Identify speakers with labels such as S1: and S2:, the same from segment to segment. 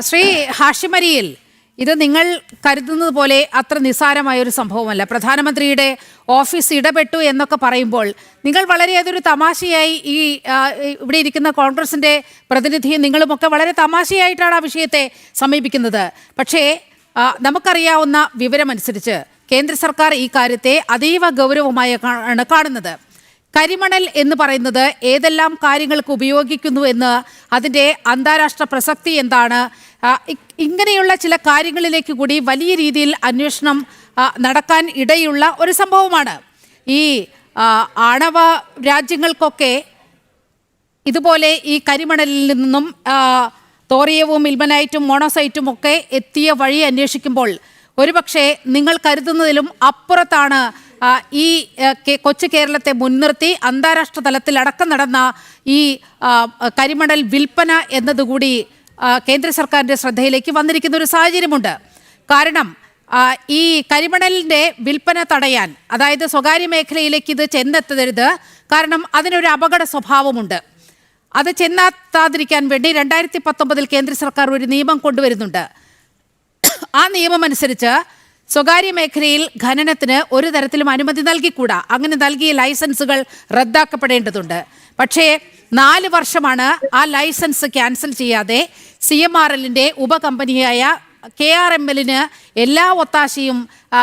S1: ശ്രീ ഹാഷിമരിയിൽ ഇത് നിങ്ങൾ കരുതുന്നത് പോലെ അത്ര നിസ്സാരമായൊരു സംഭവമല്ല. പ്രധാനമന്ത്രിയുടെ ഓഫീസ് ഇടപെട്ടു എന്നൊക്കെ പറയുമ്പോൾ നിങ്ങൾ വളരെ അതൊരു തമാശയായി ഇവിടെ ഇരിക്കുന്ന കോൺഗ്രസിൻ്റെ പ്രതിനിധിയും നിങ്ങളുമൊക്കെ വളരെ തമാശയായിട്ടാണ് ആ വിഷയത്തെ സമീപിക്കുന്നത്. പക്ഷേ നമുക്കറിയാവുന്ന വിവരമനുസരിച്ച് കേന്ദ്ര സർക്കാർ ഈ കാര്യത്തെ അതീവ ഗൗരവമായാണ് കാണുന്നത്. കരിമണൽ എന്ന് പറയുന്നത് ഏതെല്ലാം കാര്യങ്ങൾക്ക് ഉപയോഗിക്കുന്നു എന്ന്, അതിൻ്റെ അന്താരാഷ്ട്ര പ്രസക്തി എന്താണ്, ഇങ്ങനെയുള്ള ചില കാര്യങ്ങളിലേക്ക് കൂടി വലിയ രീതിയിൽ അന്വേഷണം നടക്കാൻ ഇടയുള്ള ഒരു സംഭവമാണ്. ഈ ആണവ രാജ്യങ്ങൾക്കൊക്കെ ഇതുപോലെ ഈ കരിമണലിൽ നിന്നും തോറിയവും ഇൽമനൈറ്റും മോണോസൈറ്റും ഒക്കെ എത്തിയ വഴി അന്വേഷിക്കുമ്പോൾ ഒരുപക്ഷെ നിങ്ങൾ കരുതുന്നതിലും അപ്പുറത്താണ് ഈ കൊച്ചു കേരളത്തെ മുൻനിർത്തി അന്താരാഷ്ട്ര തലത്തിൽ അടക്കം നടന്ന ഈ കരിമണൽ വിൽപ്പന എന്നതുകൂടി കേന്ദ്ര സർക്കാരിൻ്റെ ശ്രദ്ധയിലേക്ക് വന്നിരിക്കുന്ന ഒരു സാഹചര്യമുണ്ട്. കാരണം ഈ കരിമണലിൻ്റെ വിൽപ്പന തടയാൻ, അതായത് സ്വകാര്യ മേഖലയിലേക്ക് ഇത് ചെന്നെത്തരുത്, കാരണം അതിനൊരു അപകട സ്വഭാവമുണ്ട്. അത് ചെന്നെത്താതിരിക്കാൻ വേണ്ടി 2019 കേന്ദ്ര സർക്കാർ ഒരു നിയമം കൊണ്ടുവരുന്നുണ്ട്. ആ നിയമം അനുസരിച്ച് സ്വകാര്യ മേഖലയിൽ ഖനനത്തിന് ഒരു തരത്തിലും അനുമതി നൽകിക്കൂടാ. അങ്ങനെ നൽകിയ ലൈസൻസുകൾ റദ്ദാക്കപ്പെടേണ്ടതുണ്ട്. പക്ഷേ 4 വർഷമാണ് ആ ലൈസൻസ് ക്യാൻസൽ ചെയ്യാതെ CMRLൻ്റെ ഉപകമ്പനിയായ KRMLന് എല്ലാ ഒത്താശയും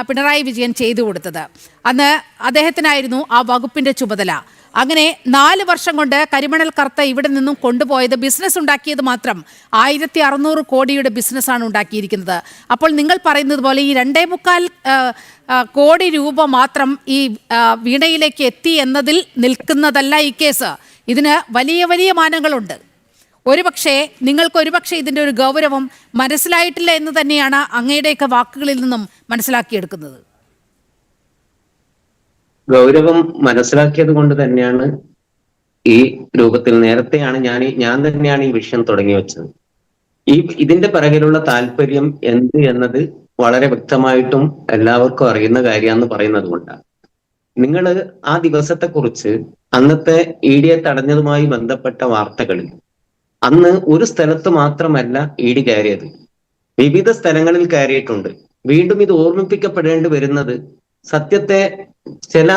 S1: പിണറായി വിജയൻ ചെയ്തു കൊടുത്തത്. അന്ന് അദ്ദേഹത്തിനായിരുന്നു ആ വകുപ്പിൻ്റെ ചുമതല. അങ്ങനെ 4 വർഷം കൊണ്ട് കരിമണൽ കർത്ത ഇവിടെ നിന്നും കൊണ്ടുപോയത്, ബിസിനസ് ഉണ്ടാക്കിയത് മാത്രം 1600 കോടിയുടെ ബിസിനസ്സാണ് ഉണ്ടാക്കിയിരിക്കുന്നത്. അപ്പോൾ നിങ്ങൾ പറയുന്നത് പോലെ ഈ 2.25 കോടി രൂപ മാത്രം ഈ വീണയിലേക്ക് എത്തി എന്നതിൽ നിൽക്കുന്നതല്ല ഈ കേസ്. ഇതിന് വലിയ വലിയ മാനങ്ങളുണ്ട്. നിങ്ങൾക്ക് ഇതിൻ്റെ ഒരു ഗൗരവം മനസ്സിലായിട്ടില്ല എന്ന് തന്നെയാണ് അങ്ങയുടെയൊക്കെ വാക്കുകളിൽ നിന്നും മനസ്സിലാക്കിയെടുക്കുന്നത്.
S2: ഗൗരവം മനസ്സിലാക്കിയത് കൊണ്ട് തന്നെയാണ് ഈ രൂപത്തിൽ നേരത്തെയാണ് ഞാൻ തന്നെയാണ് ഈ വിഷയം തുടങ്ങി വെച്ചത്. ഇതിന്റെ പിറകിലുള്ള താല്പര്യം എന്ത് എന്നത് വളരെ വ്യക്തമായിട്ടും എല്ലാവർക്കും അറിയുന്ന കാര്യമാണെന്ന് പറയുന്നത് കൊണ്ടാണ്. നിങ്ങൾ ആ ദിവസത്തെക്കുറിച്ച് അന്നത്തെ ED തടഞ്ഞതുമായി ബന്ധപ്പെട്ട വാർത്തകളിൽ അന്ന് ഒരു സ്ഥലത്ത് മാത്രമല്ല ED കയറിയത്, വിവിധ സ്ഥലങ്ങളിൽ കയറിയിട്ടുണ്ട്. വീണ്ടും ഇത് ഓർമ്മിപ്പിക്കപ്പെടേണ്ടി വരുന്നത് സത്യത്തെ ചില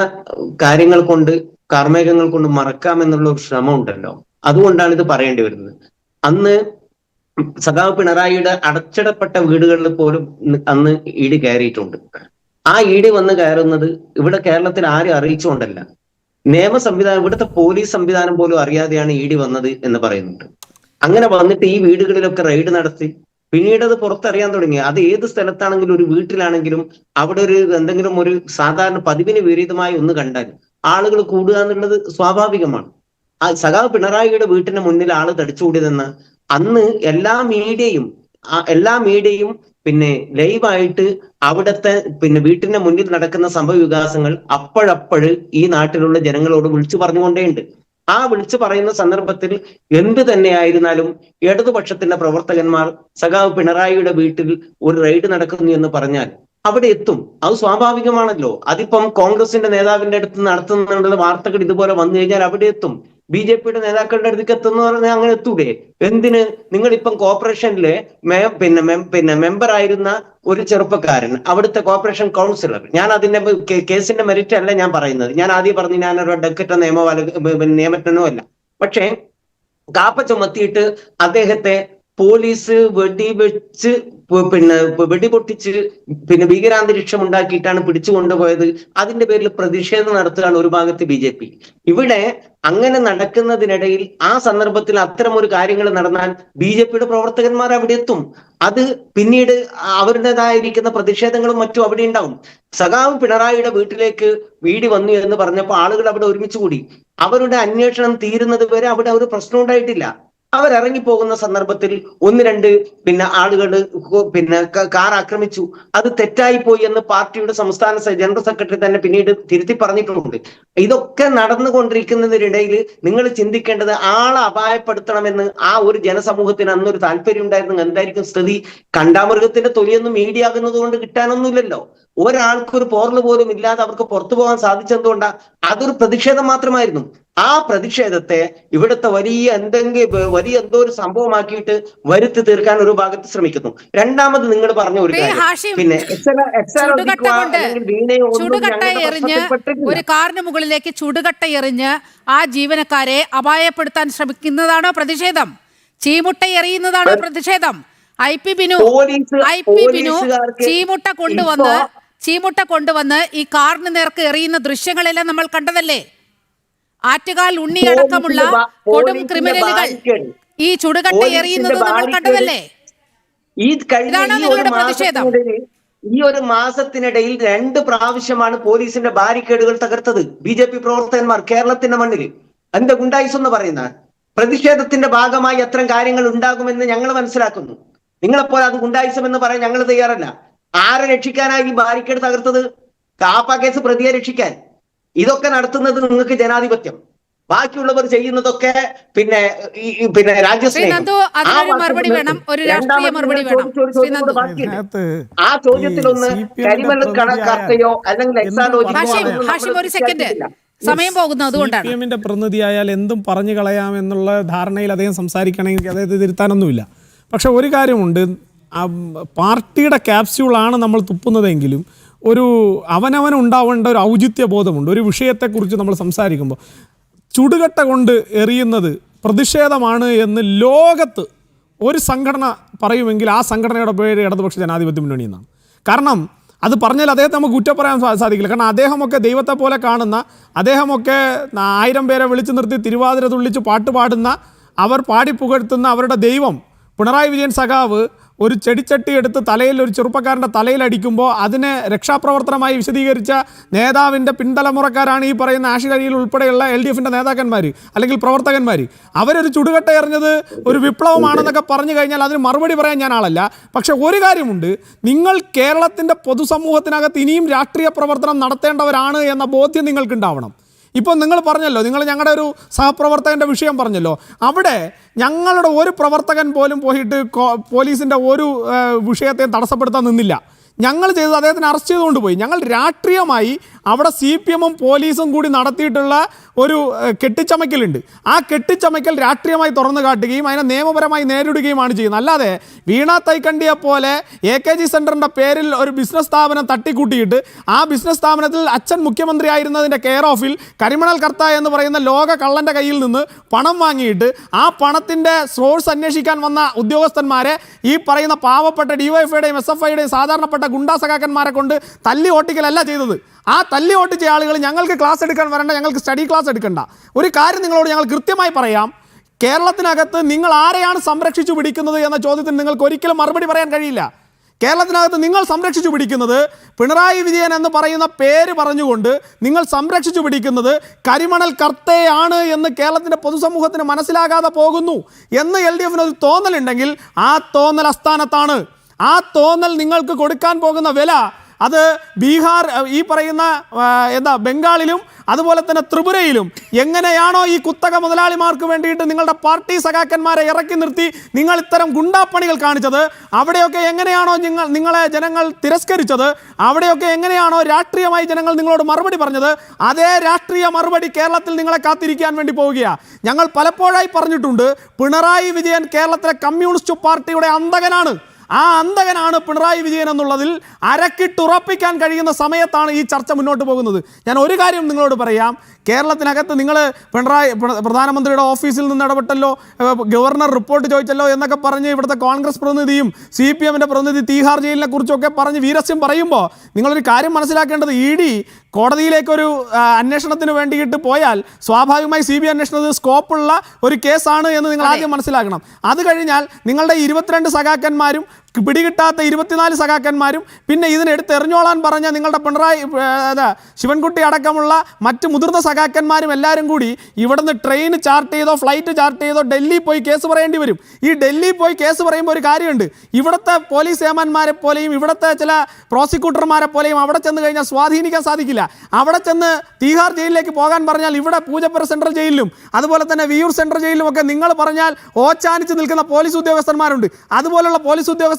S2: കാര്യങ്ങൾ കൊണ്ട്, കാർമേഘങ്ങൾ കൊണ്ട് മറക്കാമെന്നുള്ള ഒരു ശ്രമം ഉണ്ടല്ലോ, അതുകൊണ്ടാണ് ഇത് പറയേണ്ടി വരുന്നത്. അന്ന് സഖാവ് പിണറായിയുടെ അടച്ചിടപ്പെട്ട വീടുകളിൽ പോലും അന്ന് ED കയറിയിട്ടുണ്ട്. ആ ED വന്ന് കയറുന്നത് ഇവിടെ കേരളത്തിൽ ആരും അറിയിച്ചുകൊണ്ടല്ല, നിയമ സംവിധാനം, ഇവിടുത്തെ പോലീസ് സംവിധാനം പോലും അറിയാതെയാണ് ED വന്നത് എന്ന് പറയുന്നുണ്ട്. അങ്ങനെ വന്നിട്ട് ഈ വീടുകളിലൊക്കെ റെയ്ഡ് നടത്തി പിന്നീട് അത് പുറത്തറിയാൻ തുടങ്ങി. അത് ഏത് സ്ഥലത്താണെങ്കിലും, ഒരു വീട്ടിലാണെങ്കിലും അവിടെ എന്തെങ്കിലും ഒരു സാധാരണ പതിവിന് വിപരീതമായി ഒന്ന് കണ്ടാൽ ആളുകൾ കൂടുക എന്നുള്ളത് സ്വാഭാവികമാണ്. ആ സഖാവ് പിണറായിയുടെ വീട്ടിന് മുന്നിൽ ആള് തടിച്ചുകൂടിയതെന്ന് അന്ന് എല്ലാ മീഡിയയും പിന്നെ ലൈവായിട്ട് അവിടുത്തെ വീട്ടിന്റെ മുന്നിൽ നടക്കുന്ന സംഭവ വികാസങ്ങൾ അപ്പോഴപ്പോഴ് ഈ നാട്ടിലുള്ള ജനങ്ങളോട് വിളിച്ചു പറഞ്ഞുകൊണ്ടേണ്ട്. ആ വിളിച്ചു പറയുന്ന സന്ദർഭത്തിൽ എന്ത് തന്നെയായിരുന്നാലും ഇടതുപക്ഷത്തിന്റെ പ്രവർത്തകന്മാർ സഖാവ് പിണറായിയുടെ വീട്ടിൽ ഒരു റെയ്ഡ് നടക്കുന്നു എന്ന് പറഞ്ഞാൽ അവിടെ എത്തും. അത് സ്വാഭാവികമാണല്ലോ. അതിപ്പം കോൺഗ്രസിന്റെ നേതാവിന്റെ അടുത്ത് നടത്തുന്നുള്ള വാർത്തകൾ ഇതുപോലെ വന്നു കഴിഞ്ഞാൽ അവിടെ എത്തും. BJPയുടെ നേതാക്കളുടെ അടുത്തേക്ക് എത്തുന്ന പറഞ്ഞാൽ അങ്ങനെ എത്തൂടെ? എന്തിന്? നിങ്ങളിപ്പം കോർപ്പറേഷനിലെ മെമ്പർ ആയിരുന്ന ഒരു ചെറുപ്പക്കാരൻ, അവിടുത്തെ കോർപ്പറേഷൻ കൗൺസിലർ, ഞാൻ അതിന്റെ കേസിന്റെ മെറിറ്റ് അല്ല ഞാൻ പറയുന്നത്, ഞാൻ ആദ്യം പറഞ്ഞു ഞാനൊരു അഡ്വക്കറ്റോ നിയമജ്ഞനോ അല്ല. പക്ഷേ കാപ്പ ചുമത്തിയിട്ട് അദ്ദേഹത്തെ പോലീസ് വെടിവെച്ച് വെടിപൊട്ടിച്ച് ഭീകരാന്തരീക്ഷം ഉണ്ടാക്കിയിട്ടാണ് പിടിച്ചു കൊണ്ടുപോയത്. അതിന്റെ പേരിൽ പ്രതിഷേധം നടത്തുകയാണ് ഒരു ഭാഗത്ത് BJP. ഇവിടെ അങ്ങനെ നടക്കുന്നതിനിടയിൽ ആ സന്ദർഭത്തിൽ അത്തരം ഒരു കാര്യങ്ങൾ നടന്നാൽ BJPയുടെ പ്രവർത്തകന്മാർ അവിടെ എത്തും. അത് പിന്നീട് അവരുടേതായിരിക്കുന്ന പ്രതിഷേധങ്ങളും മറ്റും അവിടെ ഉണ്ടാവും. സഖാവ് പിണറായിയുടെ വീട്ടിലേക്ക് ED വന്നു എന്ന് പറഞ്ഞപ്പോൾ ആളുകൾ അവിടെ ഒരുമിച്ച് കൂടി. അവരുടെ അന്വേഷണം തീരുന്നത് വരെ അവിടെ ഒരു പ്രശ്നം ഉണ്ടായിട്ടില്ല. അവരിറങ്ങിപ്പോകുന്ന സന്ദർഭത്തിൽ 1-2 ആളുകൾ കാർ ആക്രമിച്ചു. അത് തെറ്റായി പോയി എന്ന് പാർട്ടിയുടെ സംസ്ഥാന ജനറൽ സെക്രട്ടറി തന്നെ പിന്നീട് തിരുത്തി പറഞ്ഞിട്ടുണ്ട്. ഇതൊക്കെ നടന്നുകൊണ്ടിരിക്കുന്നതിനിടയിൽ നിങ്ങൾ ചിന്തിക്കേണ്ടത് ആളെ അപായപ്പെടുത്തണമെന്ന് ആ ഒരു ജനസമൂഹത്തിന് അന്നൊരു താല്പര്യം ഉണ്ടായിരുന്നു. എന്തായിരിക്കും സ്ഥിതി? കണ്ടാമൃഗത്തിന്റെ തൊലിയൊന്നും മീഡിയ ആകുന്നത് കൊണ്ട് കിട്ടാനൊന്നുമില്ലല്ലോ. ഒരാൾക്കൊരു പോറല് പോലും ഇല്ലാതെ അവർക്ക് പുറത്തു പോകാൻ സാധിച്ചെന്തുകൊണ്ടാ? അതൊരു പ്രതിഷേധം മാത്രമായിരുന്നു. ആ പ്രതിഷേധത്തെ ഇവിടുത്തെ വലിയ എന്തോ ഒരു സംഭവമാക്കിയിട്ട് വരുത്തി തീർക്കാൻ ഒരു ഭാഗത്ത് ശ്രമിക്കുന്നു. രണ്ടാമത് നിങ്ങൾ പറഞ്ഞ ഒരു കാര്യം, പിന്നെ
S1: ചുടുകട്ട എറിഞ്ഞ് ഒരു കാറിന് മുകളിലേക്ക് ചുടുകട്ട എറിഞ്ഞ് ആ ജീവനക്കാരെ അപായപ്പെടുത്താൻ ശ്രമിക്കുന്നതാണോ പ്രതിഷേധം? ചീമുട്ട എറിയുന്നതാണോ പ്രതിഷേധം? ഐ പി ബിനു ചീമുട്ട കൊണ്ടുവന്ന് ഈ കാറിന് നേർക്ക് എറിയുന്ന ദൃശ്യങ്ങളെല്ലാം നമ്മൾ കണ്ടതല്ലേ? ആറ്റുകാൽ ഉണ്ണിയടക്കമുള്ള കൊടും ക്രിമിനലുകൾ ഈ ചുടുകട്ട എറിയുന്നത് നമ്മൾ കണ്ടതല്ലേ? ഇതാണോ നിങ്ങളുടെ പ്രതിഷേധം?
S2: ഈ ഒരു മാസത്തിനിടയിൽ 2 പ്രാവശ്യമാണ് പോലീസിന്റെ ബാരിക്കേഡുകൾ തകർത്തത് BJP പ്രവർത്തകന്മാർ കേരളത്തിന്റെ മണ്ണിൽ. എന്താ ഗുണ്ടായിസം എന്ന് പറയുന്ന പ്രതിഷേധത്തിന്റെ ഭാഗമായി അത്തരം കാര്യങ്ങൾ ഉണ്ടാകുമെന്ന് ഞങ്ങൾ മനസ്സിലാക്കുന്നു. നിങ്ങളെപ്പോലെ അത് ഗുണ്ടായിസം എന്ന് പറയാൻ ഞങ്ങൾ തയ്യാറല്ല. ആരെ രക്ഷിക്കാനായി ഈ ബാരിക്കേഡ് തകർത്തത്? കാപ്പ കേസ് പ്രതിയെ രക്ഷിക്കാൻ. ഇതൊക്കെ നടത്തുന്നത് നിങ്ങൾക്ക് ജനാധിപത്യം, ബാക്കിയുള്ളവർ ചെയ്യുന്നതൊക്കെ പിന്നെ രാജ്യസ്നേഹം. ആ ചോദ്യത്തിലൊന്ന് കരിമൽ കർത്തയോ അല്ലെങ്കിൽ
S1: സമയം പോകുന്നു, അതുകൊണ്ടാണ്
S3: CPM-ന്റെ പ്രതിനിധിയായാൽ എന്തും പറഞ്ഞു കളയാമെന്നുള്ള ധാരണയിൽ അദ്ദേഹം സംസാരിക്കണമെങ്കിൽ അദ്ദേഹത്തെ തിരുത്താനൊന്നുമില്ല. പക്ഷെ ഒരു കാര്യമുണ്ട്, പാർട്ടിയുടെ ക്യാപ്സ്യൂളാണ് നമ്മൾ തുപ്പുന്നതെങ്കിലും ഒരു അവനവനുണ്ടാവേണ്ട ഒരു ഔചിത്യ ബോധമുണ്ട്. ഒരു വിഷയത്തെക്കുറിച്ച് നമ്മൾ സംസാരിക്കുമ്പോൾ ചുടുകട്ട കൊണ്ട് എറിയുന്നത് പ്രതിഷേധമാണ് എന്ന് ലോകത്ത് ഒരു സംഘടന പറയുമെങ്കിൽ ആ സംഘടനയുടെ പേര് ഇടതുപക്ഷ ജനാധിപത്യ മുന്നണി എന്നാണ്. കാരണം അത് പറഞ്ഞാൽ അദ്ദേഹത്തെ നമുക്ക് കുറ്റം പറയാൻ സാധിക്കില്ല. കാരണം അദ്ദേഹമൊക്കെ ദൈവത്തെ പോലെ കാണുന്ന, അദ്ദേഹമൊക്കെ 1000 പേരെ വിളിച്ചു നിർത്തി തിരുവാതിര തുള്ളിച്ച് പാട്ട് പാടുന്ന, അവർ പാടിപ്പുകഴ്ത്തുന്ന അവരുടെ ദൈവം പിണറായി വിജയൻ സഖാവ് ഒരു ചെടിച്ചട്ടി എടുത്ത് തലയിൽ ഒരു ചെറുപ്പക്കാരൻ്റെ തലയിലടിക്കുമ്പോൾ അതിനെ രക്ഷാപ്രവർത്തനമായി വിശദീകരിച്ച നേതാവിൻ്റെ പിൻതലമുറക്കാരാണ് ഈ പറയുന്ന ആഷിഖ് അലിയിൽ ഉൾപ്പെടെയുള്ള LDF-ൻ്റെ നേതാക്കന്മാർ അല്ലെങ്കിൽ പ്രവർത്തകന്മാർ. അവരൊരു ചുടുകട്ട എറിഞ്ഞത് ഒരു വിപ്ലവമാണെന്നൊക്കെ പറഞ്ഞു കഴിഞ്ഞാൽ അതിന് മറുപടി പറയാൻ ഞാൻ ആളല്ല. പക്ഷെ ഒരു കാര്യമുണ്ട്, നിങ്ങൾ കേരളത്തിൻ്റെ പൊതുസമൂഹത്തിനകത്ത് ഇനിയും രാഷ്ട്രീയ പ്രവർത്തനം നടത്തേണ്ടവരാണ് എന്ന ബോധ്യം നിങ്ങൾക്കുണ്ടാവണം. ഇപ്പോൾ നിങ്ങൾ പറഞ്ഞല്ലോ, നിങ്ങൾ ഞങ്ങളുടെ ഒരു സഹപ്രവർത്തകൻ്റെ വിഷയം പറഞ്ഞല്ലോ, അവിടെ ഞങ്ങളുടെ ഒരു പ്രവർത്തകൻ പോലും പോയിട്ട് പോലീസിൻ്റെ ഒരു വിഷയത്തെയും തടസ്സപ്പെടുത്താൻ നിന്നില്ല. ഞങ്ങൾ ചെയ്തത് അദ്ദേഹത്തിന് അറസ്റ്റ് ചെയ്തുകൊണ്ട് പോയി. ഞങ്ങൾ രാഷ്ട്രീയമായി അവിടെ CPM-ഉം പോലീസും കൂടി നടത്തിയിട്ടുള്ള ഒരു കെട്ടിച്ചമയ്ക്കലുണ്ട്. ആ കെട്ടിച്ചമയ്ക്കൽ രാഷ്ട്രീയമായി തുറന്നു കാട്ടുകയും അതിനെ നിയമപരമായി നേരിടുകയുമാണ് ചെയ്യുന്നത്. അല്ലാതെ വീണ തൈക്കണ്ടിയെ പോലെ AKG സെൻറ്ററിൻ്റെ പേരിൽ ഒരു ബിസിനസ് സ്ഥാപനം തട്ടിക്കൂട്ടിയിട്ട് ആ ബിസിനസ് സ്ഥാപനത്തിൽ അച്ഛൻ മുഖ്യമന്ത്രി ആയിരുന്നതിൻ്റെ കെയർ ഓഫിൽ കരിമണൽ കർത്ത എന്ന് പറയുന്ന ലോക കള്ളൻ്റെ കയ്യിൽ നിന്ന് പണം വാങ്ങിയിട്ട് ആ പണത്തിൻ്റെ സോഴ്സ് അന്വേഷിക്കാൻ വന്ന ഉദ്യോഗസ്ഥന്മാരെ ഈ പറയുന്ന പാവപ്പെട്ട DYFIയുടെയും SFIയുടെയും സാധാരണപ്പെട്ട ഗുണ്ടാ സഖാക്കന്മാരെ കൊണ്ട് തല്ലി ഓട്ടിക്കലല്ല ചെയ്തത്. ആ തല്ലി ഓട്ടിച്ച ആളുകൾ ഞങ്ങൾക്ക് ക്ലാസ് എടുക്കാൻ വരണ്ട, ഞങ്ങൾക്ക് സ്റ്റഡി ക്ലാസ് എടുക്കണ്ട. ഒരു കാര്യം നിങ്ങളോട് ഞങ്ങൾ കൃത്യമായി പറയാം, കേരളത്തിനകത്ത് നിങ്ങൾ ആരെയാണ് സംരക്ഷിച്ചു പിടിക്കുന്നത് എന്ന ചോദ്യത്തിന് നിങ്ങൾക്ക് ഒരിക്കലും മറുപടി പറയാൻ കഴിയില്ല. കേരളത്തിനകത്ത് നിങ്ങൾ സംരക്ഷിച്ചു പിടിക്കുന്നത് പിണറായി വിജയൻ എന്ന് പറയുന്ന പേര് പറഞ്ഞുകൊണ്ട് നിങ്ങൾ സംരക്ഷിച്ചു പിടിക്കുന്നത് കരിമണൽ കർത്തയാണ് എന്ന് കേരളത്തിൻ്റെ പൊതുസമൂഹത്തിന് മനസ്സിലാകാതെ പോകുന്നു എന്ന് LDF-ന് ഒരു തോന്നലുണ്ടെങ്കിൽ ആ തോന്നൽ അസ്ഥാനത്താണ്. ആ തോന്നൽ നിങ്ങൾക്ക് കൊടുക്കാൻ പോകുന്ന വില അത് ബീഹാർ, ഈ പറയുന്ന ബംഗാളിലും അതുപോലെ തന്നെ ത്രിപുരയിലും എങ്ങനെയാണോ ഈ കുത്തക മുതലാളിമാർക്ക് വേണ്ടിയിട്ട് നിങ്ങളുടെ പാർട്ടി സഖാക്കന്മാരെ ഇറക്കി നിർത്തി നിങ്ങൾ ഇത്തരം ഗുണ്ടാപ്പണികൾ കാണിച്ചത്, അവിടെയൊക്കെ എങ്ങനെയാണോ നിങ്ങളെ ജനങ്ങൾ തിരസ്കരിച്ചത്, അവിടെയൊക്കെ എങ്ങനെയാണോ രാഷ്ട്രീയമായി ജനങ്ങൾ നിങ്ങളോട് മറുപടി പറഞ്ഞത്, അതേ രാഷ്ട്രീയ മറുപടി കേരളത്തിൽ നിങ്ങളെ കാത്തിരിക്കാൻ വേണ്ടി പോവുകയാണ്. ഞങ്ങൾ പലപ്പോഴായി പറഞ്ഞിട്ടുണ്ട്, പിണറായി വിജയൻ കേരളത്തിലെ കമ്മ്യൂണിസ്റ്റ് പാർട്ടിയുടെ അന്തകനാണ്. ആ അന്തകനാണ് പിണറായി വിജയൻ എന്നുള്ളതിൽ അരക്കിട്ടുറപ്പിക്കാൻ കഴിയുന്ന സമയത്താണ് ഈ ചർച്ച മുന്നോട്ട് പോകുന്നത്. ഞാൻ ഒരു കാര്യം നിങ്ങളോട് പറയാം, കേരളത്തിനകത്ത് നിങ്ങൾ പ്രധാനമന്ത്രിയുടെ ഓഫീസിൽ നിന്ന് ഇടപെട്ടല്ലോ, ഗവർണർ റിപ്പോർട്ട് ചോദിച്ചല്ലോ എന്നൊക്കെ പറഞ്ഞ് ഇവിടുത്തെ കോൺഗ്രസ് പ്രതിനിധിയും CPM-ന്റെ പ്രതിനിധി തീഹാർ ജയിലിനെ കുറിച്ചൊക്കെ പറഞ്ഞ് വീരസ്യം പറയുമ്പോൾ നിങ്ങളൊരു കാര്യം മനസ്സിലാക്കേണ്ടത്, ED കോടതിയിലേക്കൊരു അന്വേഷണത്തിന് വേണ്ടിയിട്ട് പോയാൽ സ്വാഭാവികമായി CBI അന്വേഷണത്തിന് സ്കോപ്പുള്ള ഒരു കേസാണ് എന്ന് നിങ്ങൾ ആദ്യം മനസ്സിലാക്കണം. അത് കഴിഞ്ഞാൽ നിങ്ങളുടെ 22 സഖാക്കന്മാരും പിടികിട്ടാത്ത 24 സഖാക്കന്മാരും പിന്നെ ഇതിനെടുത്ത് എറിഞ്ഞോളാൻ പറഞ്ഞ നിങ്ങളുടെ ശിവൻകുട്ടി അടക്കമുള്ള മറ്റ് മുതിർന്ന സഖാക്കന്മാരും എല്ലാവരും കൂടി ഇവിടുന്ന് ട്രെയിൻ ചാർട്ട് ചെയ്തോ ഫ്ലൈറ്റ് ചാർട്ട് ചെയ്തോ ഡൽഹി പോയി കേസ് പറയേണ്ടി വരും. ഈ ഡൽഹി പോയി കേസ് പറയുമ്പോൾ ഒരു കാര്യമുണ്ട്, ഇവിടുത്തെ പോലീസ് ഏമാന്മാരെ പോലെയും ഇവിടുത്തെ ചില പ്രോസിക്യൂട്ടർമാരെ പോലെയും അവിടെ ചെന്ന് കഴിഞ്ഞാൽ സ്വാധീനിക്കാൻ സാധിക്കില്ല. അവിടെ ചെന്ന് തീഹാർ ജയിലിലേക്ക് പോകാൻ പറഞ്ഞാൽ ഇവിടെ പൂജപ്പുര സെൻട്രൽ ജയിലിലും അതുപോലെ തന്നെ വിയൂർ സെൻട്രൽ ജയിലിലും ഒക്കെ നിങ്ങൾ പറഞ്ഞാൽ ഓച്ചാനിച്ച് നിൽക്കുന്ന പോലീസ് ഉദ്യോഗസ്ഥന്മാരുണ്ട്. അതുപോലുള്ള പോലീസ് ഉദ്യോഗസ്ഥർ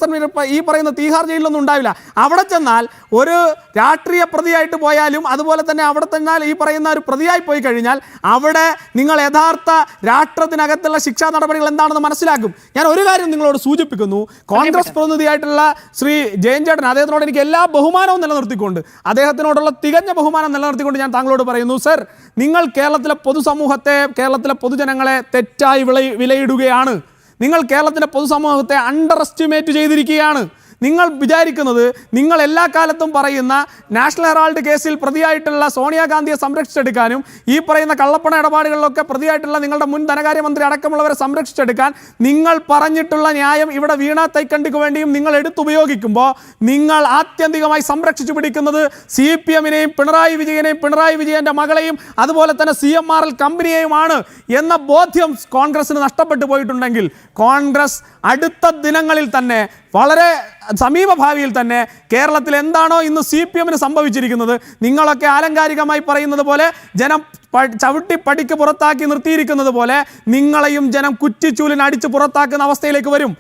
S3: ഈ പറയുന്ന തീഹാർ ജയിലിലൊന്നും ഉണ്ടാവില്ല. അവിടെ ചെന്നാൽ ഒരു രാഷ്ട്രീയ പ്രതിയായിട്ട് പോയാലും അതുപോലെ തന്നെ അവിടെ ചെന്നാൽ ഈ പറയുന്ന ഒരു പ്രതിയായി പോയി കഴിഞ്ഞാൽ അവിടെ നിങ്ങൾ യഥാർത്ഥ രാഷ്ട്രത്തിനകത്തുള്ള ശിക്ഷാ നടപടികൾ എന്താണെന്ന് മനസ്സിലാക്കും. ഞാൻ ഒരു കാര്യം നിങ്ങളോട് സൂചിപ്പിക്കുന്നു, കോൺഗ്രസ് പ്രതിനിധിയായിട്ടുള്ള ശ്രീ ജയൻ ചേട്ടൻ, അദ്ദേഹത്തിനോട് എനിക്ക് എല്ലാ ബഹുമാനവും നിലനിർത്തിക്കൊണ്ട്, അദ്ദേഹത്തിനോടുള്ള തികഞ്ഞ ബഹുമാനം നിലനിർത്തിക്കൊണ്ട് ഞാൻ താങ്കളോട് പറയുന്നു, സർ, നിങ്ങൾ കേരളത്തിലെ പൊതുസമൂഹത്തെ, കേരളത്തിലെ പൊതുജനങ്ങളെ തെറ്റായി വിലയിടുകയാണ്. നിങ്ങൾ കേരളത്തിലെ പൊതുസമൂഹത്തെ അണ്ടർ എസ്റ്റിമേറ്റ് ചെയ്തിരിക്കുകയാണ്. നിങ്ങൾ വിചാരിക്കുന്നത് നിങ്ങൾ എല്ലാ കാലത്തും പറയുന്ന നാഷണൽ ഹെറാൾഡ് കേസിൽ പ്രതിയായിട്ടുള്ള സോണിയാഗാന്ധിയെ സംരക്ഷിച്ചെടുക്കാനും ഈ പറയുന്ന കള്ളപ്പണ ഇടപാടുകളിലൊക്കെ പ്രതിയായിട്ടുള്ള നിങ്ങളുടെ മുൻ ധനകാര്യമന്ത്രി അടക്കമുള്ളവരെ സംരക്ഷിച്ചെടുക്കാൻ നിങ്ങൾ പറഞ്ഞിട്ടുള്ള ന്യായം ഇവിടെ വീണ തൈക്കണ്ടിക്ക് വേണ്ടിയും നിങ്ങൾ എടുത്തുപയോഗിക്കുമ്പോൾ നിങ്ങൾ ആത്യന്തികമായി സംരക്ഷിച്ചു പിടിക്കുന്നത് CPM-നെയും പിണറായി വിജയൻ്റെ മകളെയും അതുപോലെ തന്നെ CMRL കമ്പനിയെയുമാണ് എന്ന ബോധ്യം കോൺഗ്രസിന് നഷ്ടപ്പെട്ടു പോയിട്ടുണ്ടെങ്കിൽ കോൺഗ്രസ് അടുത്ത ദിനങ്ങളിൽ തന്നെ, വളരെ സമീപ ഭാവിയിൽ തന്നെ, കേരളത്തിൽ എന്താണോ ഇന്ന് CPM-ന് സംഭവിച്ചിരിക്കുന്നത്, നിങ്ങളൊക്കെ ആലങ്കാരികമായി പറയുന്നത് പോലെ ജനം ചവിട്ടി പടിക്ക് പുറത്താക്കി നിർത്തിയിരിക്കുന്നത് പോലെ നിങ്ങളെയും ജനം കുറ്റിച്ചൂലിന് അടിച്ച് പുറത്താക്കുന്ന അവസ്ഥയിലേക്ക് വരും.